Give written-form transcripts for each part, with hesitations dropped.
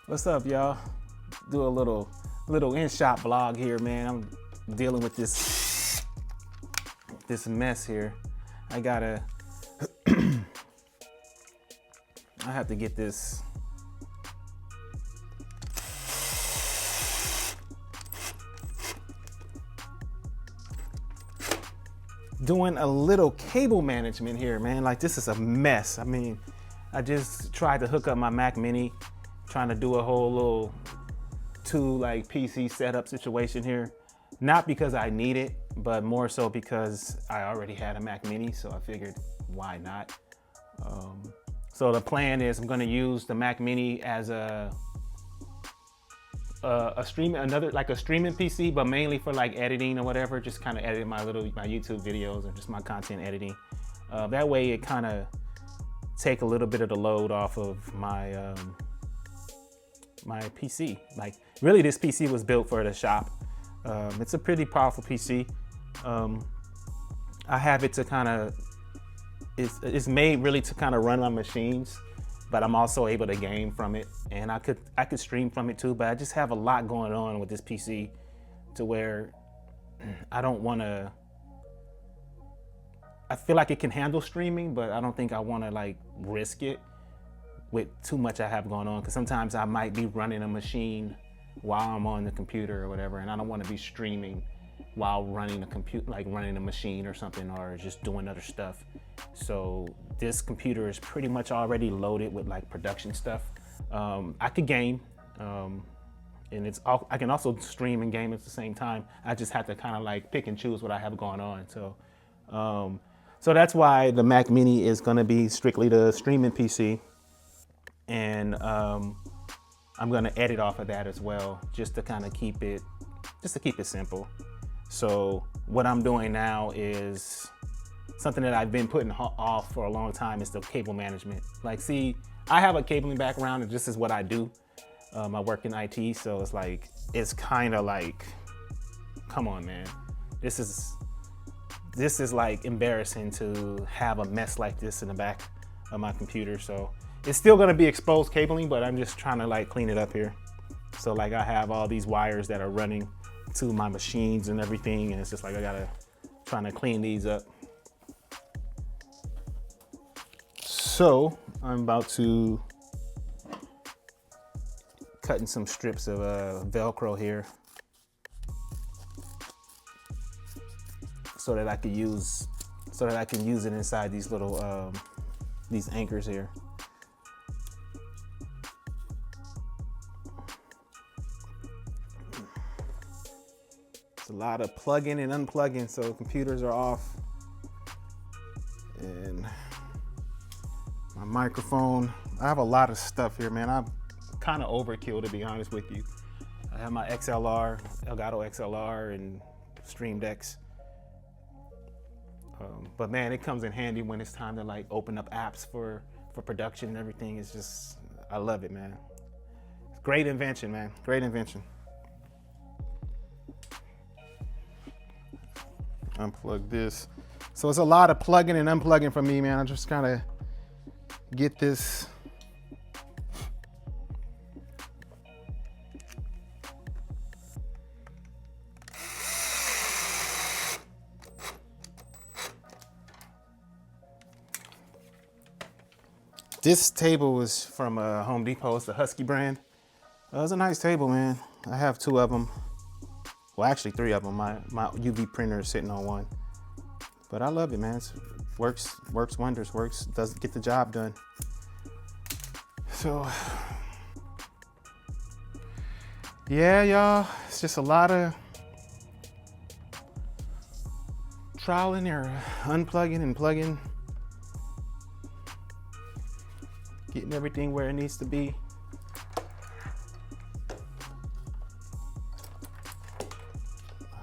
What's up, y'all? Do a little in-shop vlog here, man. I'm dealing with this mess here. I have to get this. Doing a little cable management here, man. Like, this is a mess. I mean, I just tried to hook up my Mac Mini, trying to do a whole little PC setup situation here. Not because I need it, but more so because I already had a Mac Mini, so I figured why not. So the plan is I'm gonna use the Mac Mini as a streaming PC, but mainly for like editing or whatever, just kind of edit my YouTube videos or just my content editing. That way it kind of take a little bit of the load off of my my PC. Like, really, this PC was built for the shop. It's a pretty powerful PC. I have it to kind of, it's made really to kind of run my machines, but I'm also able to game from it, and I could stream from it too. But I just have a lot going on with this PC, to where I don't want to. I feel like it can handle streaming, but I don't think I want to like risk it with too much I have going on, because sometimes I might be running a machine while I'm on the computer or whatever, and I don't want to be streaming while running a computer, like running a machine or something, or just doing other stuff. So this computer is pretty much already loaded with like production stuff. I could game, and I can also stream and game at the same time. I just have to kind of like pick and choose what I have going on. So that's why the Mac Mini is going to be strictly the streaming PC, and I'm going to edit off of that as well, just to kind of keep it simple. So what I'm doing now is something that I've been putting off for a long time, is the cable management. Like, see, I have a cabling background, and this is what I do. I work in IT, so it's kind of like, come on, man. This is like embarrassing to have a mess like this in the back of my computer. So it's still gonna be exposed cabling, but I'm just trying to like clean it up here. So like, I have all these wires that are running to my machines and everything, and it's just like trying to clean these up. So I'm about to cut in some strips of Velcro here, so that I can use it inside these little these anchors here. It's a lot of plugging and unplugging, so computers are off, and my microphone. I have a lot of stuff here, man. I'm kind of overkill, to be honest with you. I have my XLR, Elgato XLR, and Stream Decks. But man, it comes in handy when it's time to like open up apps for production and everything. It's just, I love it, man. It's great invention, man. Great invention. Unplug this. So it's a lot of plugging and unplugging for me, man. I just kind of get this. This table is from Home Depot. It's the Husky brand. It's a nice table, man. I have two of them. Well, actually three of them. My UV printer is sitting on one. But I love it, man. It works wonders. Does get the job done. So, yeah, y'all. It's just a lot of trial and error, unplugging and plugging, getting everything where it needs to be.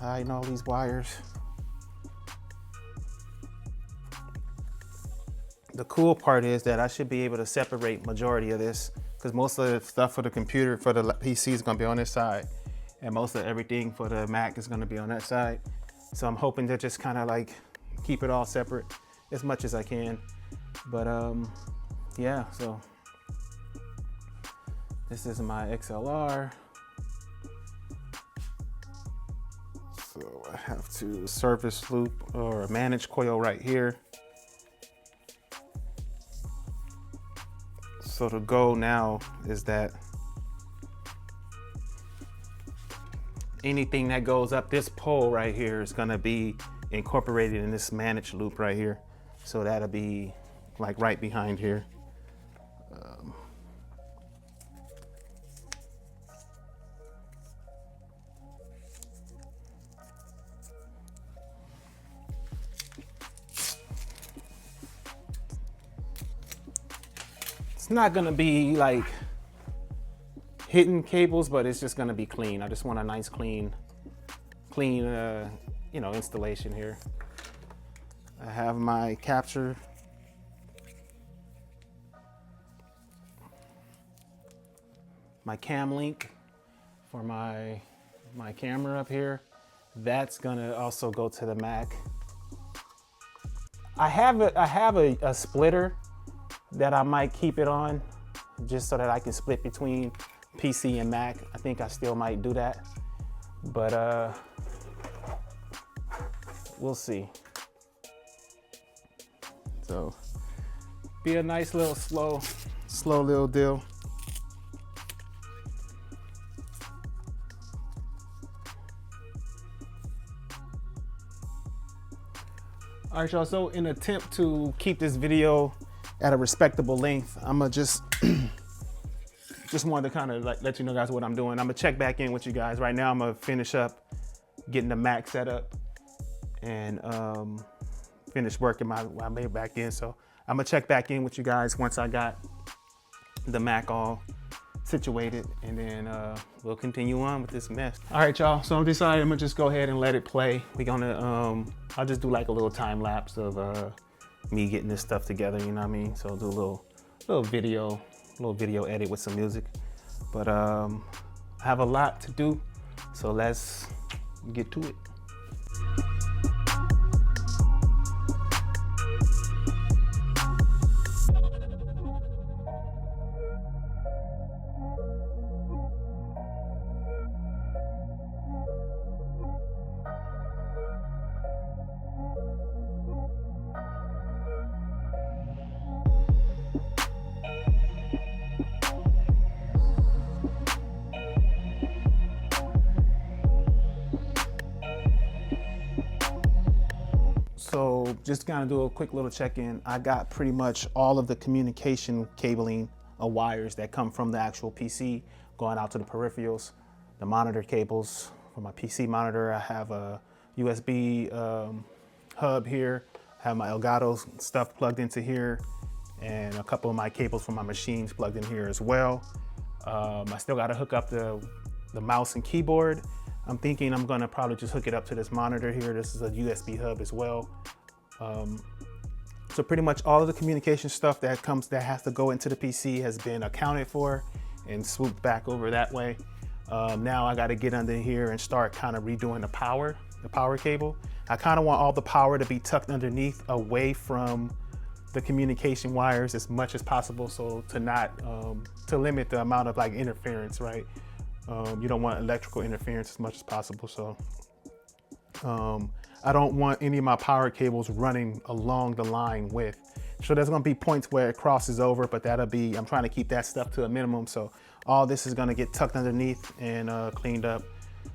Hiding all these wires. The cool part is that I should be able to separate majority of this, because most of the stuff for the computer, for the PC, is gonna be on this side, and most of everything for the Mac is gonna be on that side. So I'm hoping to just kind of like keep it all separate as much as I can. But yeah, so this is my XLR. So I have to service loop or manage coil right here. So the goal now is that anything that goes up this pole right here is gonna be incorporated in this manage loop right here. So that'll be like right behind here. It's not gonna be like hidden cables, but it's just gonna be clean. I just want a nice clean, you know, installation here. I have my capture. My cam link for my camera up here. That's gonna also go to the Mac. I have a splitter that I might keep it on just so that I can split between PC and Mac. I think I still might do that, but we'll see. So be a nice little slow little deal. All right, y'all, so in an attempt to keep this video at a respectable length, I'm gonna just wanted to kind of like let you know guys what I'm doing. I'm gonna check back in with you guys. Right now I'm gonna finish up getting the Mac set up and finish working my way back in. So I'm gonna check back in with you guys once I got the Mac all situated, and then we'll continue on with this mess. All right, y'all, so I'm decided I'm gonna just go ahead and let it play. We're gonna, I'll just do like a little time lapse of me getting this stuff together, you know what I mean? So I'll do a little video edit with some music. But I have a lot to do, so let's get to it. So just kind of do a quick little check-in. I got pretty much all of the communication cabling wires that come from the actual PC going out to the peripherals, the monitor cables for my PC monitor. I have a USB hub here, I have my Elgato stuff plugged into here, and a couple of my cables from my machines plugged in here as well. I still got to hook up the mouse and keyboard. I'm thinking I'm gonna probably just hook it up to this monitor here. This is a USB hub as well. So pretty much all of the communication stuff that has to go into the PC has been accounted for and swooped back over that way. Now I got to get under here and start kind of redoing the power cable. I kind of want all the power to be tucked underneath, away from the communication wires as much as possible, so to not to limit the amount of like interference, right? You don't want electrical interference as much as possible. So I don't want any of my power cables running along the line with. So there's gonna be points where it crosses over, but I'm trying to keep that stuff to a minimum. So all this is gonna get tucked underneath and cleaned up.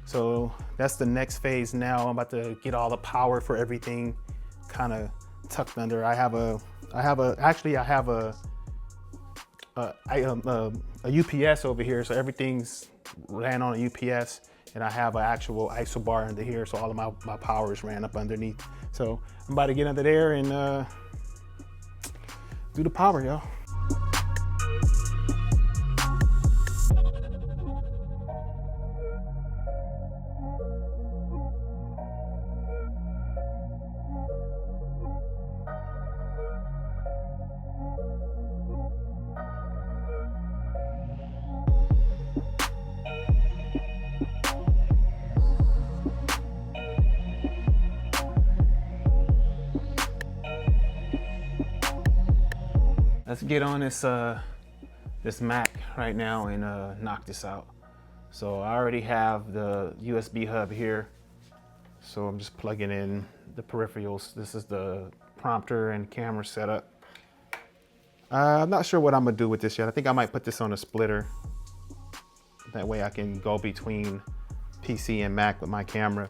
So that's the next phase now. I'm about to get all the power for everything kind of tucked under. I have a UPS over here, so everything's ran on a UPS, and I have an actual isobar under here, so all of my power is ran up underneath. So I'm about to get under there and do the power, y'all. let's get on this Mac right now and knock this out. So I already have the USB hub here. So I'm just plugging in the peripherals. This is the prompter and camera setup. I'm not sure what I'm gonna do with this yet. I think I might put this on a splitter. That way I can go between PC and Mac with my camera,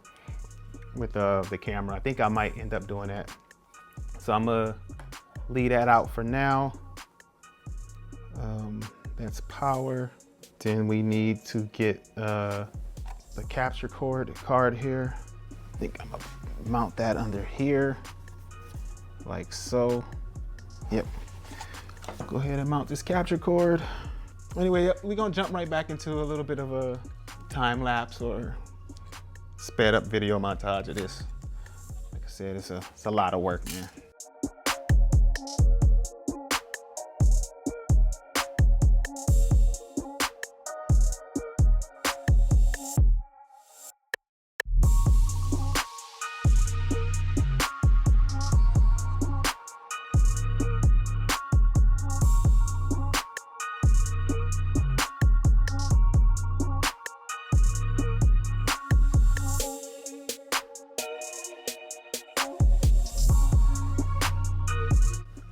with the camera. I think I might end up doing that. So I'm gonna leave that out for now. That's power. Then we need to get the capture card here. I think I'm gonna mount that under here, like so. Yep. Go ahead and mount this capture cord. Anyway, we're gonna jump right back into a little bit of a time lapse or sped up video montage of this. Like I said, it's a lot of work, man.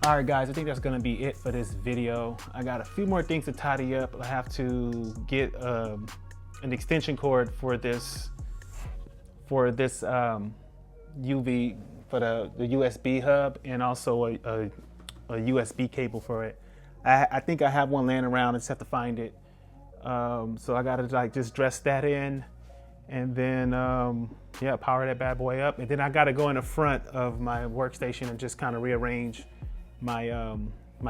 All right, guys, I think that's gonna be it for this video. I got a few more things to tidy up. I have to get an extension cord for this UV, for the USB hub, and also a USB cable for it. I think I have one laying around. I just have to find it. So I gotta like just dress that in, and then yeah, power that bad boy up. And then I gotta go in the front of my workstation and just kind of rearrange my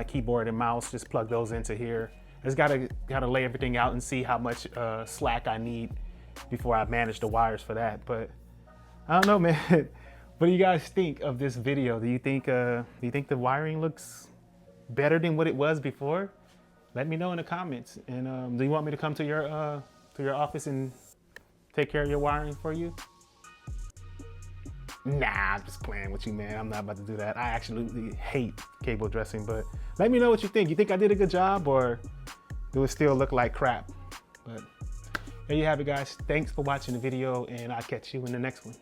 keyboard and mouse, just plug those into here. I just gotta lay everything out and see how much slack I need before I manage the wires for that. But I don't know, man. What do you guys think of this video? Do you think the wiring looks better than what it was before? Let me know in the comments. And do you want me to come to your office and take care of your wiring for you? Nah, I'm just playing with you, man. I'm not about to do that. I absolutely hate cable dressing, but let me know what you think. You think I did a good job, or do it still look like crap? But there you have it, guys. Thanks for watching the video, and I'll catch you in the next one.